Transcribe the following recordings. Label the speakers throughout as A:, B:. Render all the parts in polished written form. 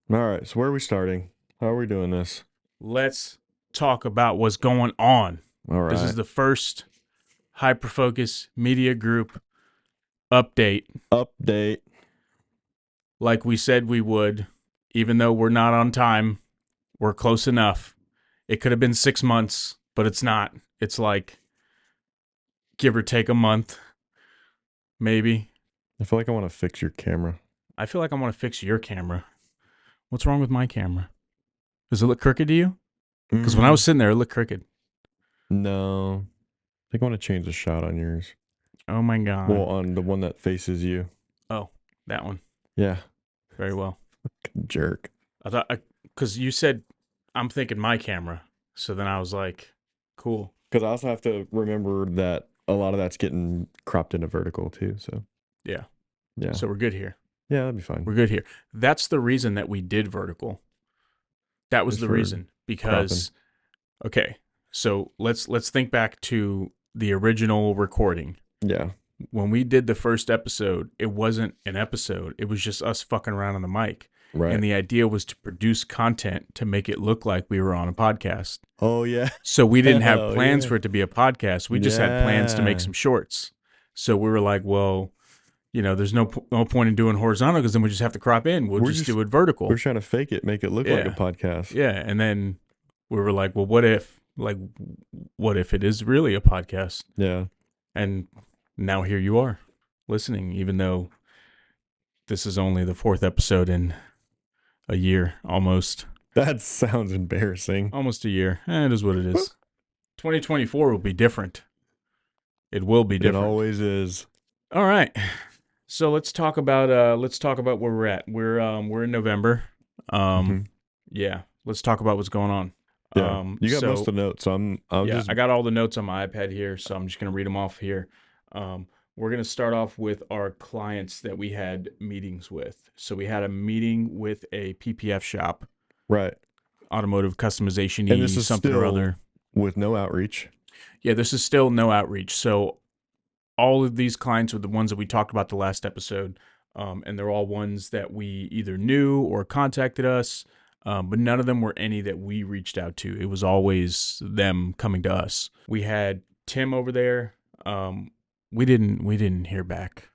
A: All right, so where are we starting? How are we doing this?
B: Let's talk about what's going on.
A: All
B: This
A: right.
B: is the first Hyperfocus Media Group update,
A: Update.
B: like we said we would, even though we're not on time. We're close enough. It could have been 6 months, but it's not. It's like give or take a month, maybe.
A: I feel like I want to fix your camera.
B: I feel like I want to fix your camera. What's wrong with my camera? Does it look crooked to you? Because when I was sitting there, it looked crooked.
A: No. I think I want to change the shot on yours.
B: Oh my God.
A: Well, on the one that faces you.
B: Oh, that one.
A: Yeah.
B: Very well.
A: Jerk.
B: I thought, because you said, I'm thinking my camera. So then I was like, cool.
A: Because I also have to remember that a lot of that's getting cropped into vertical too. So,
B: Yeah.
A: yeah.
B: So we're good here.
A: Yeah, that'd be fine.
B: We're good here. That's the reason that we did vertical. That was
A: Just
B: the
A: for
B: reason. Because, okay, so let's think back to the original recording.
A: Yeah.
B: When we did the first episode, it wasn't an episode. It was just us fucking around on the mic.
A: Right.
B: And the idea was to produce content to make it look like we were on a podcast.
A: Oh, yeah.
B: So we didn't have
A: Hell
B: plans
A: yeah.
B: for it to be a podcast. We just had plans to make
A: Yeah.
B: some shorts. So we were like, well, there's no point in doing horizontal because then we just have to crop in. We'll just do it vertical.
A: We're trying to fake it, make it look like a podcast.
B: Yeah. And then we were like, well, what if it is really a podcast?
A: Yeah.
B: And now here you are listening, even though this is only the 4th episode in a year, almost.
A: That sounds embarrassing.
B: Almost a year. It is what it is. 2024 will be different. It will be different.
A: It always is.
B: All right. So let's talk about where we're at. We're in November. Yeah. Let's talk about what's going on.
A: Yeah. You got most of the notes, so
B: I got all the notes on my iPad here, so I'm just gonna read them off here. We're gonna start off with our clients that we had meetings with. So we had a meeting with a PPF shop,
A: right?
B: Automotive customization,
A: and this is
B: something or other,
A: with no outreach.
B: Yeah, this is still no outreach. So all of these clients are the ones that we talked about the last episode, and they're all ones that we either knew or contacted us, but none of them were any that we reached out to. It was always them coming to us. We had Tim over there. We didn't hear back.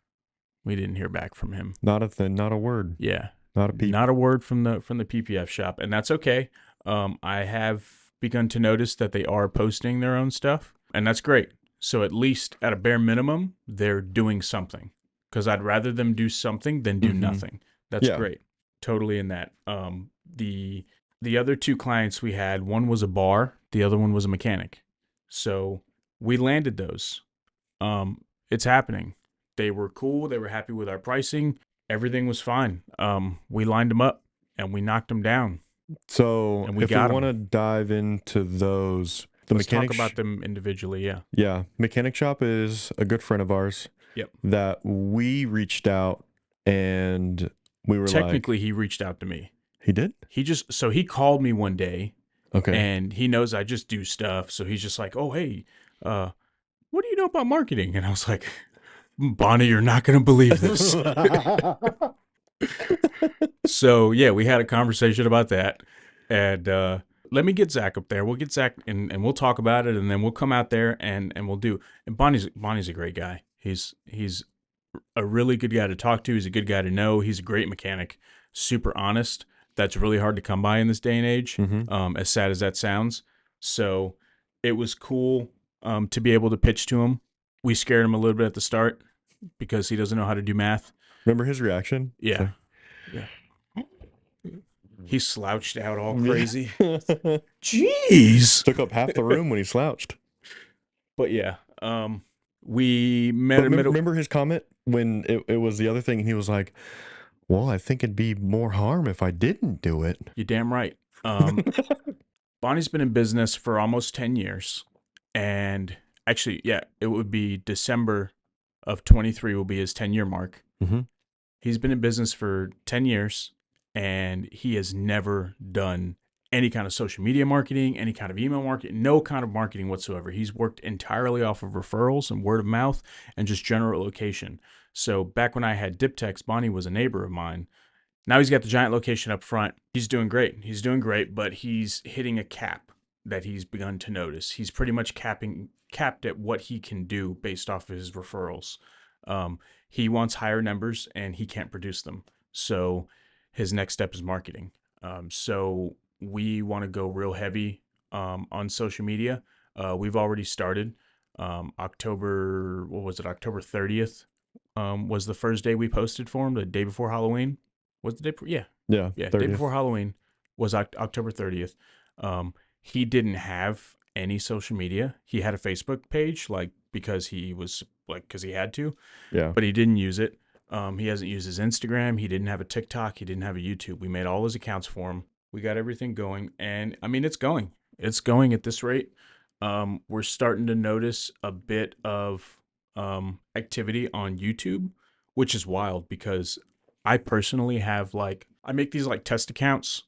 B: We didn't hear back from him.
A: Not a thing. Not a word.
B: Yeah.
A: Not a peep.
B: Not a word from the PPF shop, and that's okay. I have begun to notice that they are posting their own stuff, and that's great. So at least at a bare minimum, they're doing something, because I'd rather them do something than do nothing. That's great. Totally in that. The other two clients we had, one was a bar, the other one was a mechanic. So we landed those. It's happening. They were cool. They were happy with our pricing. Everything was fine. We lined them up and we knocked them down.
A: So if we want to dive into those,
B: let's talk about them individually. Yeah.
A: Yeah. Mechanic Shop is a good friend of ours.
B: Yep.
A: That we reached out and we were
B: technically he reached out to me.
A: He did?
B: He called me one day.
A: Okay.
B: And he knows I just do stuff. So he's just like, oh, hey, what do you know about marketing? And I was like, Bonnie, you're not going to believe this. So, yeah, we had a conversation about that. And let me get Zach up there. We'll get Zach and we'll talk about it. And then we'll come out there and we'll do. And Bonnie's a great guy. He's a really good guy to talk to. He's a good guy to know. He's a great mechanic, super honest. That's really hard to come by in this day and age, as sad as that sounds. So it was cool to be able to pitch to him. We scared him a little bit at the start because he doesn't know how to do math.
A: Remember his reaction?
B: Yeah. Yeah. He slouched out all crazy. Jeez.
A: Took up half the room when he slouched.
B: But yeah, we met.
A: Remember his comment when it was the other thing, and he was like, well, I think it'd be more harm if I didn't do it.
B: You're damn right. Bonnie's been in business for almost 10 years. And actually, yeah, it would be December of 23 will be his 10-year mark. He's been in business for 10 years, and he has never done any kind of social media marketing, any kind of email marketing, no kind of marketing whatsoever. He's worked entirely off of referrals and word of mouth and just general location. So back when I had Diptex, Bonnie was a neighbor of mine, Now he's got the giant location up front. He's doing great. He's doing great, but he's hitting a cap that he's begun to notice. He's pretty much capped at what he can do based off of his referrals. He wants higher numbers and he can't produce them. So his next step is marketing. So we want to go real heavy on social media. We've already started. October, what was it? October 30th was the first day we posted for him, the day before Halloween. Was the day? Yeah,
A: Yeah,
B: yeah. Day
A: 30th.
B: before Halloween was October 30th. He didn't have any social media. He had a Facebook page, like because he had to,
A: Yeah.
B: but he didn't use it. He hasn't used his Instagram. He didn't have a TikTok. He didn't have a YouTube. We made all his accounts for him. We got everything going, and I mean, it's going. It's going at this rate. We're starting to notice a bit of activity on YouTube, which is wild because I personally have I make these like test accounts,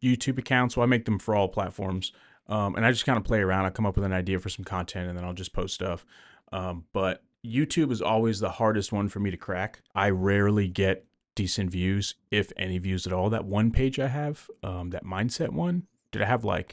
B: YouTube accounts. So I make them for all platforms. And I just kind of play around. I come up with an idea for some content and then I'll just post stuff. But YouTube is always the hardest one for me to crack. I rarely get decent views, if any views at all. That one page I have, that mindset one, did I have I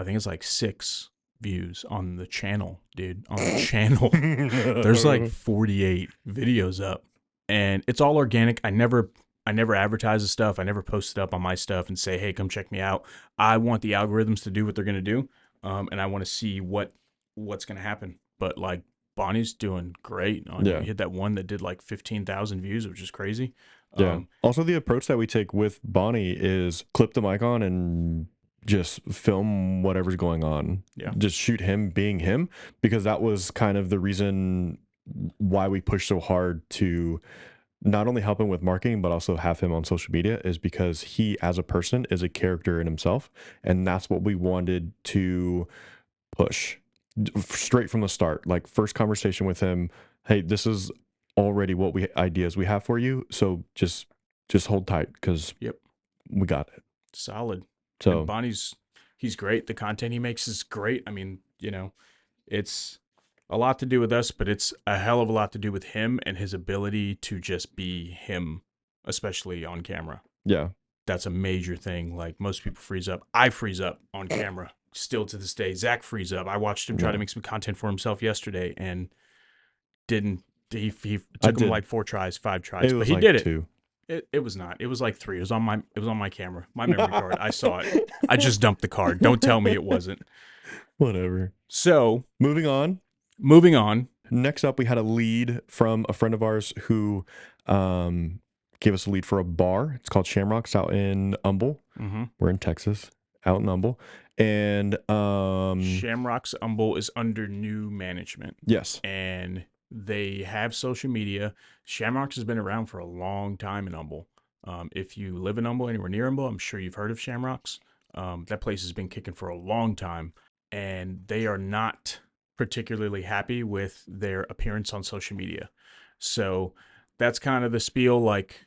B: think it's like 6 views on the channel, dude. On the channel. There's like 48 videos up. And it's all organic. I never advertise the stuff. I never post it up on my stuff and say, hey, come check me out. I want the algorithms to do what they're going to do. And I want to see what's going to happen. But like Bonnie's doing great.
A: Yeah.
B: We hit that one that did like 15,000 views, which is crazy.
A: Yeah. Also, the approach that we take with Bonnie is clip the mic on and just film whatever's going on.
B: Yeah.
A: Just shoot him being him, because that was kind of the reason why we pushed so hard to not only help him with marketing, but also have him on social media, is because he, as a person, is a character in himself. And that's what we wanted to push straight from the start. Like, first conversation with him, hey, this is already what ideas we have for you. So just hold tight, because
B: Yep.
A: we got it.
B: Solid.
A: So
B: and he's great. The content he makes is great. I mean, it's a lot to do with us, but it's a hell of a lot to do with him and his ability to just be him, especially on camera.
A: yeah.
B: That's a major thing. Like, most people freeze up. I freeze up on camera still to this day. Zach freeze up. I watched him try to make some content for himself yesterday and didn't. He took him like 4 tries, 5 tries, but he
A: like
B: did it.
A: 2.
B: It was not. It was like 3. It was on my camera, my memory card. I saw it. I just dumped the card. Don't tell me it wasn't.
A: Whatever.
B: So
A: Moving on. Next up, we had a lead from a friend of ours who gave us a lead for a bar. It's called Shamrocks out in Humble.
B: Mm-hmm.
A: We're in Texas, out in Humble. And
B: Shamrocks Humble is under new management.
A: Yes.
B: And they have social media. Shamrocks has been around for a long time in Humble. If you live in Humble, anywhere near Humble, I'm sure you've heard of Shamrocks. That place has been kicking for a long time. And they are not particularly happy with their appearance on social media. So that's kind of the spiel. Like,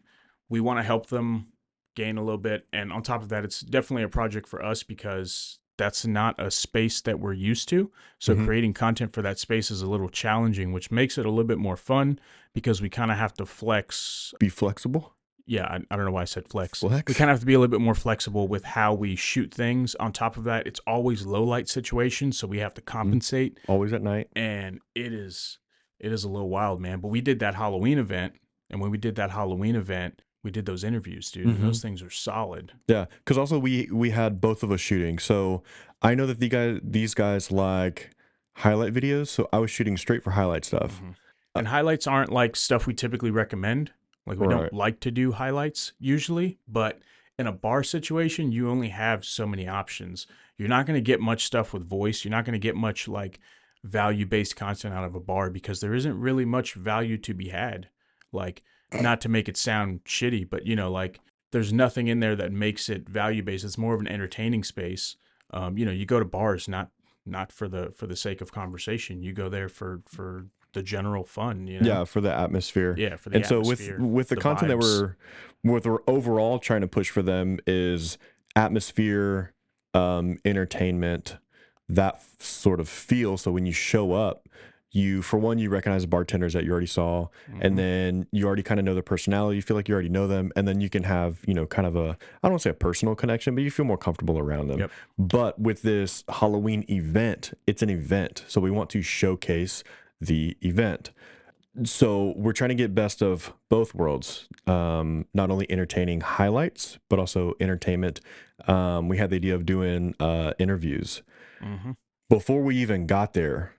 B: we want to help them gain a little bit. And on top of that, it's definitely a project for us because that's not a space that we're used to. So creating content for that space is a little challenging, which makes it a little bit more fun because we kind of have to flex.
A: Be flexible?
B: Yeah, I don't know why I said flex.
A: Flex?
B: We kind of have to be a little bit more flexible with how we shoot things. On top of that, it's always low light situations, so we have to compensate.
A: Always at night.
B: And it is a little wild, man. But we did that Halloween event, and when we did that Halloween event, we did those interviews, dude. And those things are solid.
A: Yeah, because also we had both of us shooting. So I know that these guys like highlight videos, so I was shooting straight for highlight stuff.
B: And highlights aren't like stuff we typically recommend. Like, we don't like to do highlights usually, but in a bar situation, you only have so many options. You're not going to get much stuff with voice. You're not going to get much like value-based content out of a bar because there isn't really much value to be had. Like, not to make it sound shitty, but like, there's nothing in there that makes it value-based. It's more of an entertaining space. You go to bars not for the sake of conversation. You go there for the general fun,
A: Yeah, for the atmosphere.
B: Yeah, for the atmosphere.
A: So with the content
B: vibes.
A: that we're overall trying to push for them is atmosphere, entertainment, that sort of feel. So when you show up, for one, you recognize the bartenders that you already saw, and
B: Mm-hmm.
A: then you already kind of know their personality. You feel like you already know them, and then you can have, kind of I don't want to say a personal connection, but you feel more comfortable around them.
B: Yep.
A: But with this Halloween event, it's an event. So we want to showcase the event. So we're trying to get best of both worlds, not only entertaining highlights, but also entertainment. We had the idea of doing interviews.
B: Mm-hmm.
A: Before we even got there,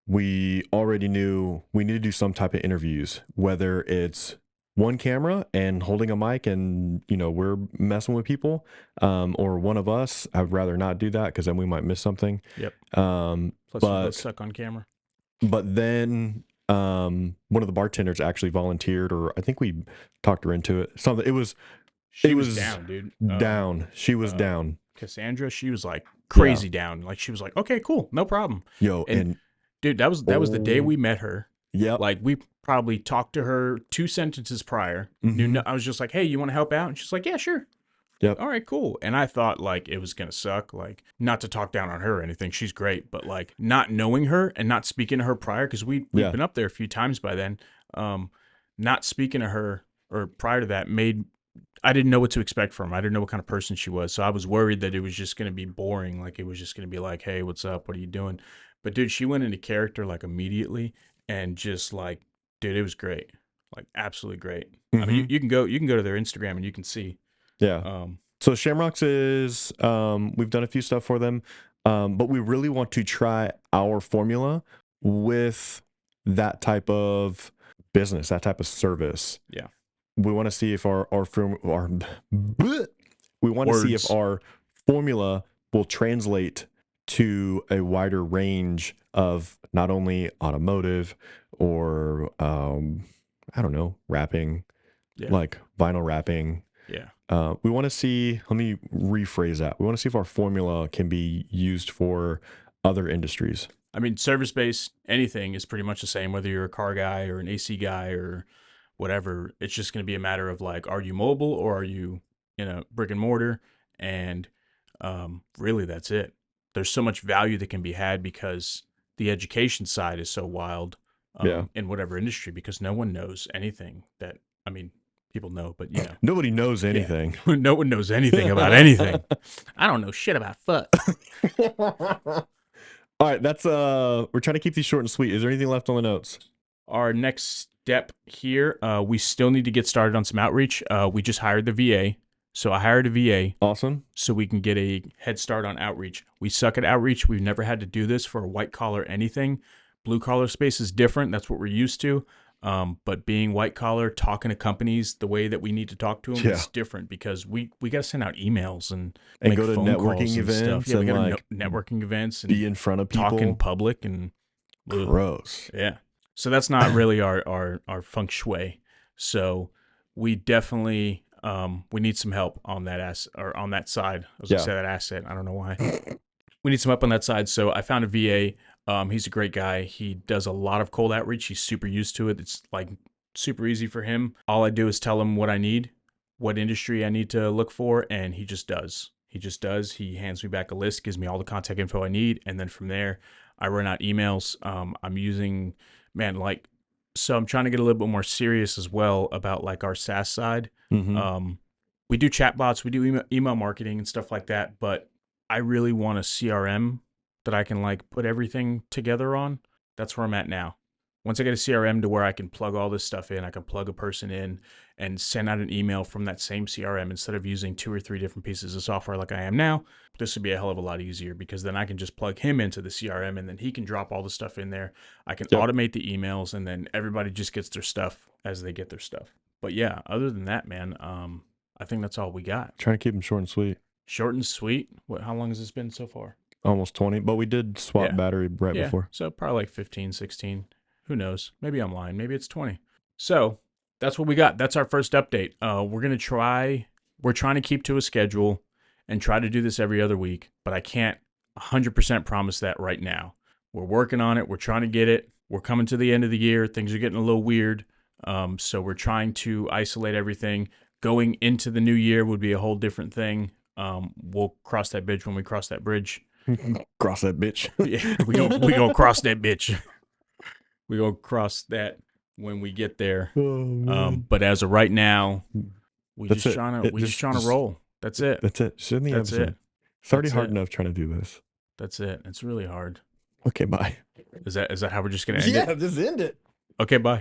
A: we already knew we need to do some type of interviews, whether it's one camera and holding a mic and, we're messing with people, or one of us. I would rather not do that because then we might miss something.
B: Yep.
A: Um,
B: Plus, we both
A: but
B: suck on camera.
A: but then one of the bartenders actually volunteered, or I think we talked her into it. Something.
B: She
A: It
B: was
A: was
B: down, dude.
A: down. She was down.
B: Cassandra, she was like
A: Yeah.
B: crazy down. Like she was like, okay, cool, no problem.
A: Yo,
B: And
A: and
B: dude, that was the day we met her.
A: yep.
B: Like we probably talked to her 2 sentences prior.
A: Mhm.
B: I was just like, hey, you want to help out? And she's like, yeah, sure.
A: Yep.
B: All right, cool. And I thought like it was gonna suck. Like not to talk down on her or anything. She's great, but like not knowing her and not speaking to her prior because we've
A: Yeah.
B: been up there a few times by then. Not speaking to her or prior to that made I didn't know what to expect from her. I didn't know what kind of person she was. So I was worried that it was just going to be boring. Like it was just going to be like, hey, what's up? What are you doing? But dude, she went into character like immediately and just like, dude, it was great. Like absolutely great. I mean,
A: Mhm.
B: you can go to their Instagram and you can see.
A: Yeah.
B: Um,
A: So Shamrocks is we've done a few stuff for them, but we really want to try our formula with that type of business, that type of service.
B: yeah.
A: We want to see if our we want to see if
B: Words.
A: our formula will translate to a wider range of not only automotive or I don't know, wrapping,
B: Yeah.
A: like vinyl wrapping.
B: Yeah.
A: We want to see, let me rephrase that. We want to see if our formula can be used for other industries.
B: I mean, service based anything is pretty much the same, whether you're a car guy or an AC guy or whatever. It's just going to be a matter of like, are you mobile or are you in a brick and mortar? And really, that's it. There's so much value that can be had because the education side is so wild
A: Yeah.
B: in whatever industry because no one knows anything that, I mean, people know, but you know,
A: Nobody knows
B: yeah,
A: anything.
B: no one knows anything about anything. I don't know shit about fuck.
A: All right, that's we're trying to keep these short and sweet. Is there anything left on the notes?
B: Our next step here, we still need to get started on some outreach. We just hired the VA. So I hired a VA
A: Awesome.
B: so we can get a head start on outreach. We suck at outreach. We've never had to do this for a white collar anything. Blue collar space is different. That's what we're used to. But being white collar, talking to companies the way that we need to talk to them
A: Yeah.
B: is different because we got to send out emails and
A: And
B: make
A: go to
B: phone calls
A: networking
B: and stuff.
A: events
B: Yeah, we
A: and
B: got to
A: like
B: networking events and
A: be in front of
B: talk in
A: people.
B: public and ugh.
A: Gross.
B: Yeah. So that's not really our feng shui. So we definitely we need some help on that or on that side. I was gonna
A: Yeah.
B: say that asset. I don't know why. We need some help on that side. So I found a VA. He's a great guy. He does a lot of cold outreach. He's super used to it. It's like super easy for him. All I do is tell him what I need, what industry I need to look for, and he just does. He just does. He hands me back a list, gives me all the contact info I need, and then from there, I run out emails. I'm using, man, like, so I'm trying to get a little bit more serious as well about like our SaaS side.
A: Mhm.
B: We do chatbots, we do email marketing and stuff like that, but I really want a CRM that I can like put everything together on. That's where I'm at now. Once I get a CRM to where I can plug all this stuff in, I can plug a person in and send out an email from that same CRM instead of using 2 or 3 different pieces of software like I am now. This would be a hell of a lot easier because then I can just plug him into the CRM and then he can drop all the stuff in there. I can
A: Yep.
B: automate the emails and then everybody just gets their stuff as they get their stuff. But yeah, other than that, man, I think that's all we got.
A: Trying to keep them short and sweet.
B: Short and sweet. How long has this been so far?
A: Almost 20, but we did swap
B: Yeah.
A: battery right
B: Yeah,
A: before.
B: so probably like 15, 16. Who knows? Maybe I'm lying. Maybe it's 20. So that's what we got. That's our first update. We're trying to keep to a schedule and try to do this every other week, but I can't 100% promise that right now. We're working on it. We're trying to get it. We're coming to the end of the year. Things are getting a little weird. So we're trying to isolate everything. Going into the new year would be a whole different thing. We'll cross that bridge when we cross that bridge.
A: Cross that bitch.
B: Yeah, we gonna cross that bitch. We go cross that when we get there.
A: Oh, man.
B: But as of right now, we
A: That's
B: just
A: it.
B: trying to roll. That's it.
A: That's it. Just in the
B: That's
A: episode.
B: it.
A: It's already
B: That's
A: hard
B: it.
A: enough trying to do this.
B: That's it. It's really hard.
A: Okay, bye.
B: Is that how we're just gonna end it?
A: Just end it.
B: Okay, bye.